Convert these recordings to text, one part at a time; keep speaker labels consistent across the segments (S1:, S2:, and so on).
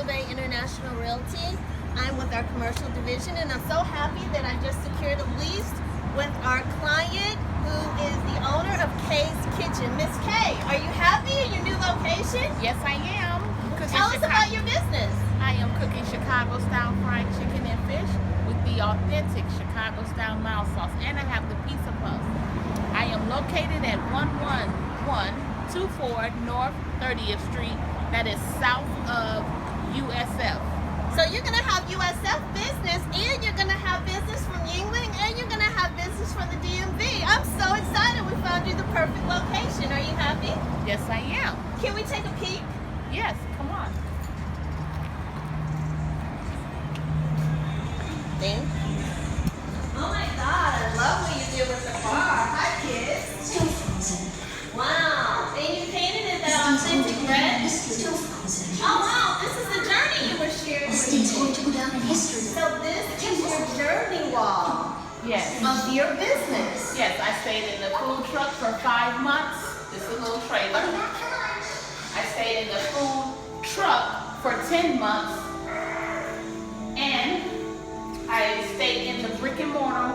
S1: Bay International Realty. I'm with our commercial division, and I'm so happy that I just secured a lease with our client, who is the owner of Kay's Kitchen. Miss Kay, are you happy in your new location?
S2: Yes, I am.
S1: Tell us about your business.
S2: I am cooking Chicago-style fried chicken and fish with the authentic Chicago-style mild sauce, and I have the pizza puffs. I am located at 11124 North 30th Street. That is south of USF.
S1: So you're going to have USF business, and you're going to have business from England, and you're going to have business from the DMV. I'm so excited we found you the perfect location. Are you happy?
S2: Yes, I am.
S1: Can we take a peek?
S2: Yes, come on.
S1: Thank you. Oh my God, I love what you did with the bar. Hi, kids. Wow. And you painted it that authentic red? Oh wow, this is the journey you were sharing with me. So this is your journey wall
S2: Yes.
S1: of your business.
S2: Yes, I stayed in the food truck for 5 months. This is a little trailer. I stayed in the food truck for 10 months. And I stayed in the brick and mortar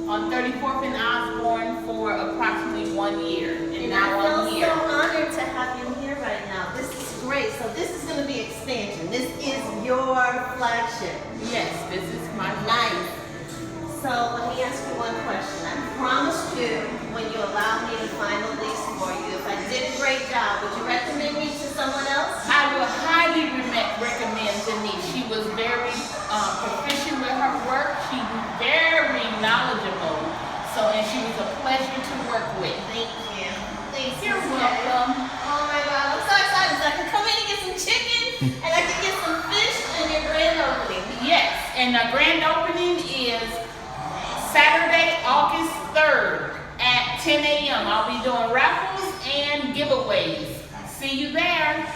S2: on 34th and Osborne for approximately 1 year. And now I'm here.
S1: I'm so honored to have you here right now. This is great. So this is going to be expansion. This is your flagship.
S2: Yes, this is my
S1: Nice. So let me ask you one question. I promised you when you allowed me to find a lease for you, if I did a great job, would you recommend me to someone else?
S2: I would highly recommend Denise. She was very proficient with her work. She was very knowledgeable. So, and she was a pleasure to work with.
S1: Thank you. Thanks.
S2: You're welcome.
S1: Oh my God, I'm so excited. So I can come in and get some chicken, and I can get some fish in your grand opening.
S2: Yes, and the grand opening is Saturday, August 3rd at 10 a.m. I'll be doing raffles and giveaways. See you there.